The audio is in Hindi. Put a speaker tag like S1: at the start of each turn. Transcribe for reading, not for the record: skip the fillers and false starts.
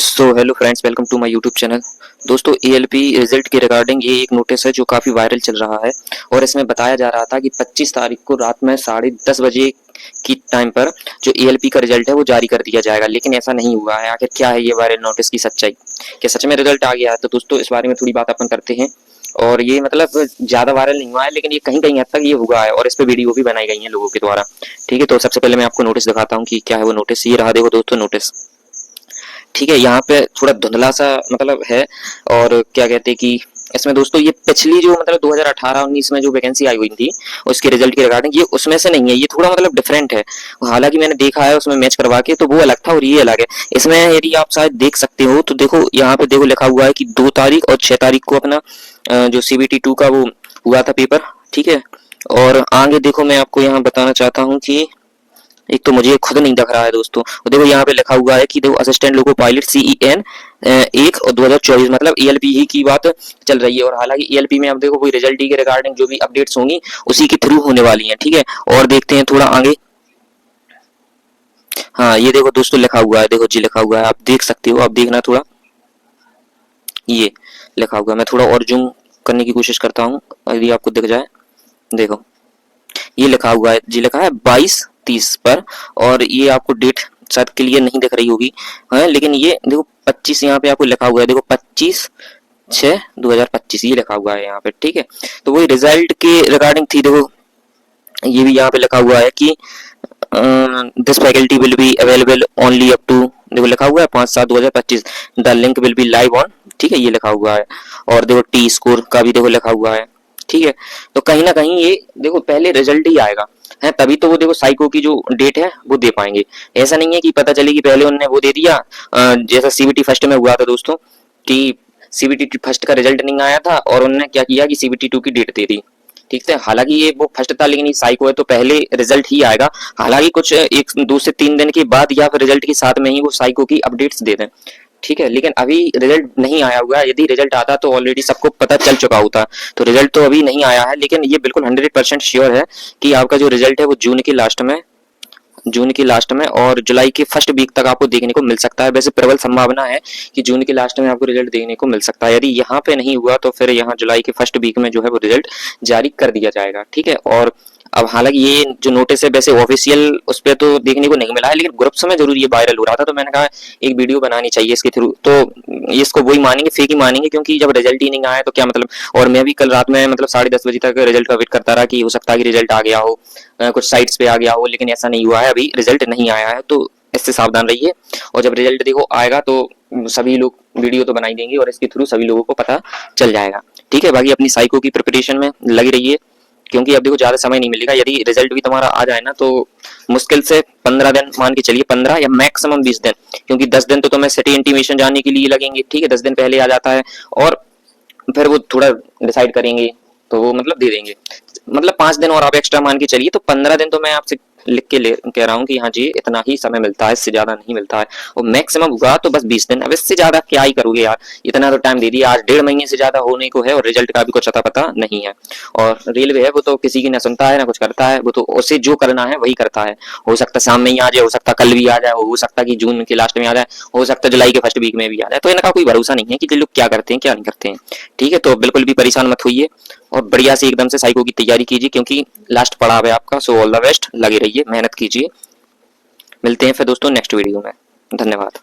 S1: So hello friends, welcome to my YouTube channel. दोस्तों, एएलपी रिजल्ट के रिगार्डिंग ये एक नोटिस है जो काफ़ी वायरल चल रहा है और इसमें बताया जा रहा था कि 25 तारीख को रात में 10:30 बजे की टाइम पर जो एएलपी का रिजल्ट है वो जारी कर दिया जाएगा, लेकिन ऐसा नहीं हुआ है। आखिर क्या है ये वायरल नोटिस की सच्चाई? क्या सच में रिजल्ट आ गया है? तो दोस्तों, इस बारे में थोड़ी बात अपन करते हैं। और ये मतलब ज़्यादा वायरल नहीं हुआ है, लेकिन ये कहीं कहीं हद तक ये हुआ है और इस पर वीडियो भी बनाई गई है लोगों के द्वारा। ठीक है, तो सबसे पहले मैं आपको नोटिस दिखाता हूँ कि क्या है वो नोटिस। ये रहा, देखो दोस्तों नोटिस। ठीक है, यहाँ पे थोड़ा धुंधला सा मतलब है। और क्या कहते हैं कि इसमें दोस्तों ये पिछली जो मतलब 2018-19 में जो वैकेंसी आई हुई थी उसके रिजल्ट के रिगार्डिंग, ये उसमें से नहीं है। ये थोड़ा मतलब डिफरेंट है। हालांकि मैंने देखा है उसमें मैच करवा के, तो वो अलग था और ये अलग है। इसमें यदि आप शायद देख सकते हो तो देखो यहाँ पे देखो लिखा हुआ है कि 2 तारीख और 6 तारीख को अपना जो CBT 2 का वो हुआ था पेपर। ठीक है, और आगे देखो मैं आपको यहाँ बताना चाहता हूँ कि एक तो मुझे खुद नहीं दिख रहा है दोस्तों। और देखो यहाँ पे लिखा हुआ है कि देखो असिस्टेंट लोको पायलट CEN 1 और 2024, मतलब ELP ही की बात चल रही है। और हालांकि ELP में अब देखो कोई रिजल्ट के रिगार्डिंग जो भी अपडेट्स होंगी उसी के थ्रू होने वाली हैं। ठीक है, और देखते हैं थोड़ा आगे। हाँ, ये देखो दोस्तों लिखा हुआ है, देखो जी लिखा हुआ है, आप देख सकते हो। आप देखना थोड़ा, ये लिखा हुआ है। मैं थोड़ा और जूम करने की कोशिश करता हूँ यदि आपको दिख जाए। देखो ये लिखा हुआ है जी, लिखा है 22-30 पर। और ये आपको डेट शायद क्लियर नहीं दिख रही होगी है, लेकिन ये देखो 25 यहाँ पे आपको लिखा हुआ है। देखो 25/6/2025 ये लिखा हुआ है यहाँ पे। ठीक है, तो वही रिजल्ट के रिगार्डिंग थी। देखो ये भी यहाँ पे लिखा हुआ है कि this faculty will be available only up to, देखो लिखा हुआ है 5/7/2025, the link will be live on. ठीक है, ये लिखा हुआ है। और देखो टी स्कोर का भी देखो लिखा हुआ है। ठीक है, तो कहीं ना कहीं ये देखो पहले रिजल्ट ही आएगा है, तभी तो वो देखो साइको की जो डेट है वो दे पाएंगे। ऐसा नहीं है कि पता चले कि पहले उन्होंने वो दे दिया, जैसा CBT फर्स्ट में हुआ था दोस्तों, कि CBT फर्स्ट का रिजल्ट नहीं आया था और उन्होंने क्या किया कि CBT 2 की डेट दे दी। ठीक है, हालांकि ये वो फर्स्ट था, लेकिन ये साइको है तो पहले रिजल्ट ही आएगा। हालांकि कुछ 1-2 से 3 दिन के बाद या फिर रिजल्ट के साथ में ही वो साइको की अपडेट्स दे दें। ठीक है, लेकिन अभी रिजल्ट नहीं आया हुआ है। यदि रिजल्ट आता तो ऑलरेडी सबको पता चल चुका होता। तो रिजल्ट तो अभी नहीं आया है, लेकिन ये बिल्कुल 100% श्योर है कि आपका जो रिजल्ट है वो जून की लास्ट में और जुलाई के फर्स्ट वीक तक आपको देखने को मिल सकता है। वैसे प्रबल संभावना है कि जून के लास्ट में आपको रिजल्ट देखने को मिल सकता है। यदि यहाँ पे नहीं हुआ तो फिर यहाँ जुलाई के फर्स्ट वीक में जो है वो रिजल्ट जारी कर दिया जाएगा। ठीक है, और अब हालांकि ये जो नोटिस है वैसे ऑफिशियल उस पर तो देखने को नहीं मिला है, लेकिन ग्रुप्स में जरूर ये वायरल हो रहा था, तो मैंने कहा एक वीडियो बनानी चाहिए इसके थ्रू। तो इसको वही मानेंगे, फेक ही मानेंगे, क्योंकि जब रिजल्ट ही नहीं आया तो क्या मतलब। और मैं भी कल रात में मतलब 10:30 बजे तक रिजल्ट का वेट करता रहा कि हो सकता है कि रिजल्ट आ गया हो, कुछ साइट्स पे आ गया हो, लेकिन ऐसा नहीं हुआ है। अभी रिजल्ट नहीं आया है, तो इससे सावधान रहिए। और जब रिजल्ट देखो आएगा तो सभी लोग वीडियो तो बनाई देंगे और इसके थ्रू सभी लोगों को पता चल जाएगा। ठीक है, बाकी अपनी साइको की प्रिपरेशन में लगी रहिए, क्योंकि अब देखो ज्यादा समय नहीं मिलेगा। यदि रिजल्ट भी तुम्हारा आ जाए ना तो मुश्किल से 15 दिन मान के चलिए, 15 या मैक्सिमम 20 दिन, क्योंकि 10 दिन तो तुम्हें सिटी इंटीमेशन जाने के लिए लगेंगे। ठीक है, 10 दिन पहले आ जाता है और फिर वो थोड़ा डिसाइड करेंगे तो वो मतलब दे देंगे। मतलब 5 दिन और आप एक्स्ट्रा मान के चलिए, तो 15 दिन तो मैं आपसे लिख के कह रहा हूँ कि हाँ जी इतना ही समय मिलता है, इससे ज्यादा नहीं मिलता है। और मैक्सिमम हुआ तो बस 20 दिन। अब इससे ज्यादा क्या ही करोगे यार, इतना तो टाइम दे दिया। आज 1.5 महीने से ज्यादा होने को है और रिजल्ट का भी कुछ अता पता नहीं है। और रेलवे है वो तो किसी की ना सुनता है ना कुछ करता है, वो तो उसे जो करना है वही करता है। हो सकता है शाम में ही आ जाए, हो सकता है कल भी आ जाए, हो सकता है कि जून के लास्ट में आ जाए, हो सकता है जुलाई के फर्स्ट वीक में भी आ जाए। तो इनका कोई भरोसा नहीं है कि ये लोग क्या करते हैं क्या नहीं करते हैं। ठीक है, तो बिल्कुल भी परेशान मत होइए और बढ़िया से एकदम से साइको की तैयारी कीजिए, क्योंकि लास्ट पड़ाव है आपका। सो ऑल द बेस्ट, लगे रहिए, मेहनत कीजिए। मिलते हैं फिर दोस्तों नेक्स्ट वीडियो में। धन्यवाद।